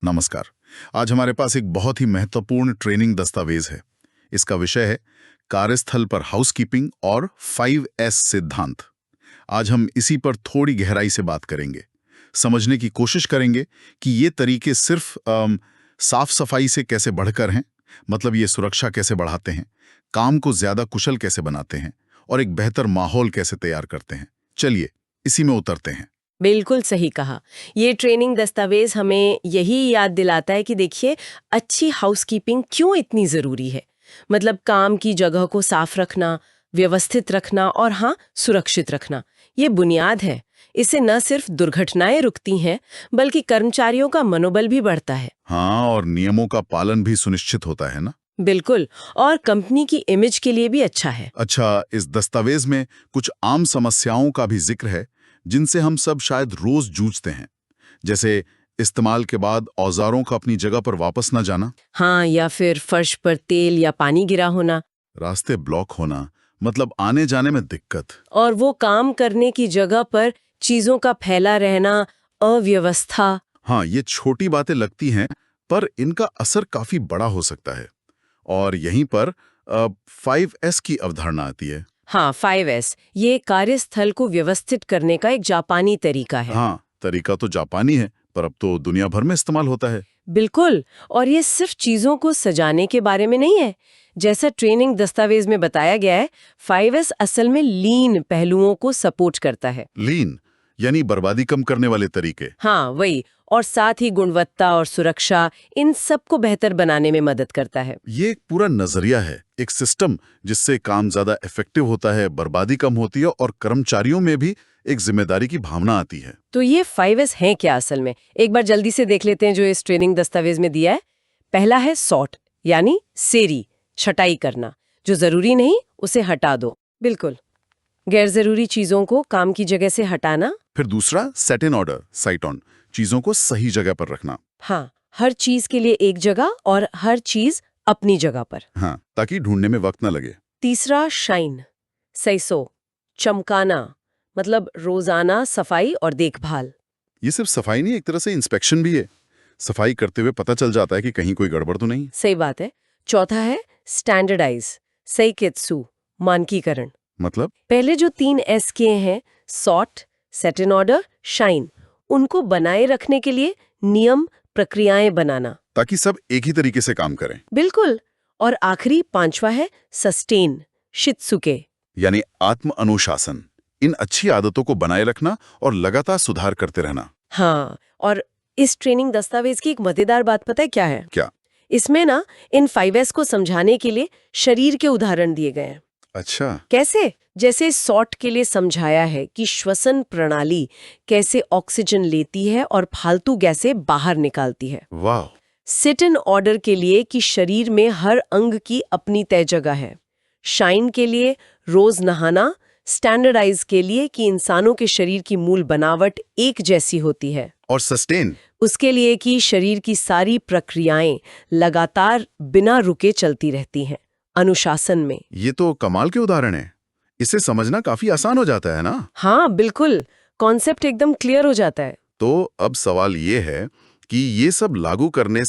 नमस्कार। आज हमारे पास एक बहुत ही महत्वपूर्ण ट्रेनिंग दस्तावेज है। इसका विषय है कार्यस्थल पर हाउसकीपिंग और 5S सिद्धांत। आज हम इसी पर थोड़ी गहराई से बात करेंगे, समझने की कोशिश करेंगे कि ये तरीके सिर्फ साफ सफाई से कैसे बढ़कर हैं, मतलब ये सुरक्षा कैसे बढ़ाते हैं, काम को ज्यादा कुशल कैसे बनाते हैं और एक बेहतर माहौल कैसे तैयार करते हैं। चलिए इसी में उतरते हैं। बिल्कुल सही कहा। ये ट्रेनिंग दस्तावेज हमें यही याद दिलाता है कि देखिए, अच्छी हाउसकीपिंग क्यों इतनी ज़रूरी है। मतलब काम की जगह को साफ रखना, व्यवस्थित रखना और हाँ, सुरक्षित रखना, ये बुनियाद है। इससे न सिर्फ दुर्घटनाएं रुकती हैं, बल्कि कर्मचारियों का मनोबल भी बढ़ता है। हाँ, और नियमों का पालन भी सुनिश्चित होता है ना। बिल्कुल, और कंपनी की इमेज के लिए भी अच्छा है। अच्छा, इस दस्तावेज में कुछ आम समस्याओं का भी जिक्र है जिनसे हम सब शायद रोज जूझते हैं, जैसे इस्तेमाल के बाद औजारों का अपनी जगह पर वापस न जाना, हाँ, या फिर फर्श पर तेल या पानी गिरा होना, रास्ते ब्लॉक होना, मतलब आने जाने में दिक्कत। और वो काम करने की जगह पर चीजों का फैला रहना, अव्यवस्था। हाँ, ये छोटी बातें लगती हैं, पर इनका असर काफी बड़ा हो सकता है। और यहीं पर 5S की अवधारणा आती है। हाँ, 5S ये कार्यस्थल को व्यवस्थित करने का एक जापानी तरीका है। हाँ, तरीका तो जापानी है, पर अब तो दुनिया भर में इस्तेमाल होता है। बिल्कुल, और ये सिर्फ चीजों को सजाने के बारे में नहीं है। जैसा ट्रेनिंग दस्तावेज में बताया गया है, 5S असल में लीन पहलुओं को सपोर्ट करता है। लीन यानी बर्बादी कम करने वाले तरीके। हाँ, वही, और साथ ही गुणवत्ता और सुरक्षा, इन सब को बेहतर बनाने में मदद करता है। ये एक पूरा नजरिया है, एक सिस्टम जिससे काम ज्यादा इफेक्टिव होता है, बर्बादी कम होती है और कर्मचारियों में भी एक जिम्मेदारी की भावना आती है। तो ये 5S है क्या असल में? एक बार जल्दी से देख लेते हैं जो इस ट्रेनिंग दस्तावेज में दिया है। पहला है सॉर्ट, यानी सेरी, छटाई करना। जो जरूरी नहीं उसे हटा दो। बिल्कुल, गैर जरूरी चीजों को काम की जगह से हटाना। फिर दूसरा set in order, site on, चीजों को सही जगह पर रखना। हाँ, हर चीज के लिए एक जगह और हर चीज अपनी जगह पर। हाँ, ताकि ढूंढने में वक्त न लगे। तीसरा शाइन, सैसो, चमकाना, मतलब रोजाना सफाई और देखभाल। ये सिर्फ सफाई नहीं, एक तरह से इंस्पेक्शन भी है। सफाई करते हुए पता चल जाता है कि कहीं कोई गड़बड़ तो नहीं। सही बात है। चौथा है स्टैंडर्डाइज, सेइकेत्सु, मानकीकरण। मतलब पहले जो 3S के हैं, sort, set in order, shine, उनको बनाए रखने के लिए नियम, प्रक्रियाएं बनाना। ताकि सब एक ही तरीके से काम करें। बिल्कुल, और आखिरी पांचवा है सस्टेन, शित्सुके। यानी आत्म अनुशासन, इन अच्छी आदतों को बनाए रखना और लगातार सुधार करते रहना। हाँ, और इस ट्रेनिंग दस्तावेज की एक मजेदार बात पता है क्या है? क्या? इसमें ना इन 5S को समझाने के लिए शरीर के उदाहरण दिए गए हैं। अच्छा। कैसे? जैसे सॉर्ट के लिए समझाया है कि श्वसन प्रणाली कैसे ऑक्सीजन लेती है और फालतू गैसें बाहर निकालती है। वाह। सिट इन ऑर्डर के लिए कि शरीर में हर अंग की अपनी तय जगह है। शाइन के लिए रोज नहाना। स्टैंडर्डाइज के लिए कि इंसानों के शरीर की मूल बनावट एक जैसी होती है। और सस्टेन उसके लिए कि शरीर की सारी प्रक्रियाएं लगातार बिना रुके चलती रहती हैं, अनुशासन में। ये तो कमाल के उदाहरण है। इसे समझना काफी आसान हो जाता है ना। हाँ बिल्कुल, कॉन्सेप्ट एकदम क्लियर हो जाता है। तो अब सवाल ये है कि ये सब लागू करने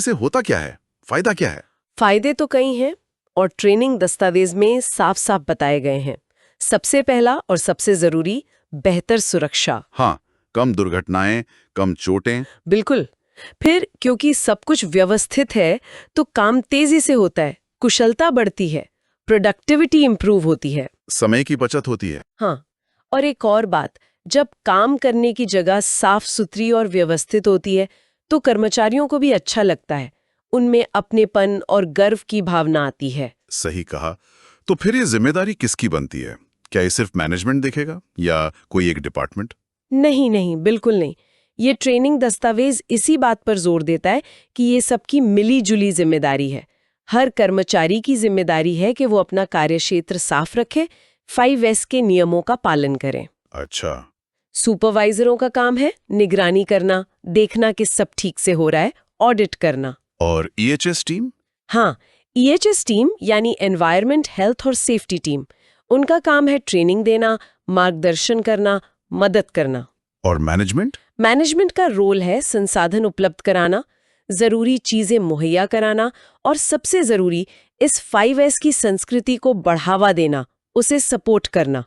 से होता क्या है, फायदा क्या है? फायदे तो कई हैं और ट्रेनिंग दस्तावेज में साफ साफ बताए गए हैं। सबसे पहला और सबसे जरूरी, बेहतर सुरक्षा। हाँ, कम दुर्घटनाएं, कम चोटें। बिल्कुल। फिर क्योंकि सब कुछ व्यवस्थित है तो काम तेजी से होता है, कुशलता बढ़ती है, प्रोडक्टिविटी इंप्रूव होती है, समय की बचत होती है। हाँ, और एक और बात, जब काम करने की जगह साफ सुथरी और व्यवस्थित होती है तो कर्मचारियों को भी अच्छा लगता है, उनमें अपनेपन और गर्व की भावना आती है। सही कहा। तो फिर ये जिम्मेदारी किसकी बनती है? क्या ये सिर्फ मैनेजमेंट देखेगा या कोई एक डिपार्टमेंट? नहीं नहीं, बिल्कुल नहीं। ये ट्रेनिंग दस्तावेज इसी बात पर जोर देता है कि ये सबकी मिली जुली जिम्मेदारी है। हर कर्मचारी की जिम्मेदारी है कि वो अपना कार्यक्षेत्र साफ रखे, 5S के नियमों का पालन करें। अच्छा। सुपरवाइजरों का काम है निगरानी करना, देखना कि सब ठीक से हो रहा है, ऑडिट करना। और EHS टीम? हाँ, EHS टीम यानी एनवायरनमेंट, हेल्थ और सेफ्टी टीम, उनका काम है ट्रेनिंग देना, मार्गदर्शन करना, मदद करना। और मैनेजमेंट? मैनेजमेंट का रोल है संसाधन उपलब्ध कराना, जरूरी चीजें मुहैया कराना और सबसे जरूरी इस 5S की संस्कृति को बढ़ावा देना, उसे सपोर्ट करना।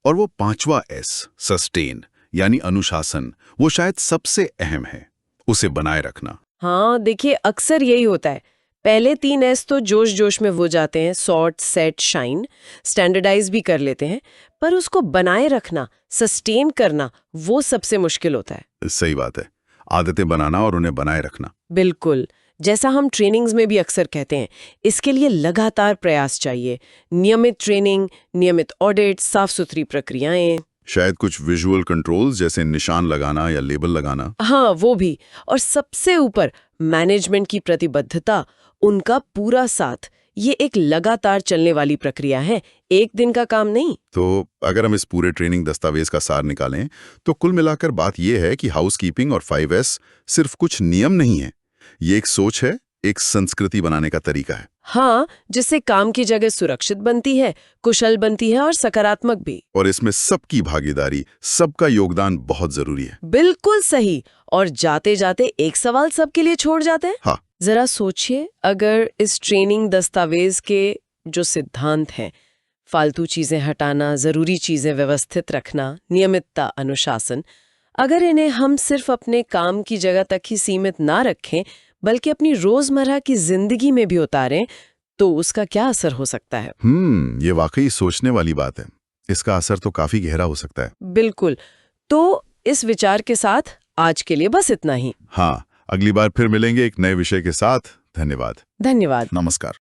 और वो 5वां S, सस्टेन यानी अनुशासन, वो शायद सबसे अहम है, उसे बनाए रखना। हाँ, देखिए अक्सर यही होता है। पहले 3S तो जोश जोश में वो जाते हैं, सॉर्ट, सेट, शाइन, स्टैंडर्डाइज भी कर लेते हैं, पर उसको बनाए रखना, सस्टेन करना, वो सबसे मुश्किल होता है। सही बात है, आदतें बनाना और उन्हें बनाए रखना। बिल्कुल, जैसा हम ट्रेनिंग्स में भी अक्सर कहते हैं, इसके लिए लगातार प्रयास चाहिए। नियमित ट्रेनिंग, नियमित ऑडिट, साफ सुथरी प्रक्रियाएं। शायद कुछ विजुअल कंट्रोल्स जैसे निशान लगाना या लेबल लगाना। हाँ, वो भी। और सबसे ऊपर मैनेजमेंट की प्रतिबद्धता, उनका पूरा साथ। ये एक लगातार चलने वाली प्रक्रिया है, एक दिन का काम नहीं। तो अगर हम इस पूरे ट्रेनिंग दस्तावेज का सार निकालें, तो कुल मिलाकर बात यह है कि हाउसकीपिंग और 5S सिर्फ कुछ नियम नहीं है, ये एक सोच है, एक संस्कृति बनाने का तरीका है। हाँ, जिससे काम की जगह सुरक्षित बनती है, कुशल बनती है और सकारात्मक भी। और इसमें सबकी भागीदारी, सबका योगदान बहुत जरूरी है। बिल्कुल सही। और जाते जाते एक सवाल सबके लिए छोड़ जाते हैं। हाँ। जरा सोचिए, अगर इस ट्रेनिंग दस्तावेज के जो सिद्धांत हैं, फालतू चीजें हटाना, जरूरी चीजें व्यवस्थित रखना, नियमितता, अनुशासन, अगर इन्हें हम सिर्फ अपने काम की जगह तक ही सीमित ना रखें, बल्कि अपनी रोजमर्रा की जिंदगी में भी उतारें, तो उसका क्या असर हो सकता है? ये वाकई सोचने वाली बात है। इसका असर तो काफी गहरा हो सकता है। बिल्कुल। तो इस विचार के साथ आज के लिए बस इतना ही। हाँ, अगली बार फिर मिलेंगे एक नए विषय के साथ। धन्यवाद। धन्यवाद। नमस्कार।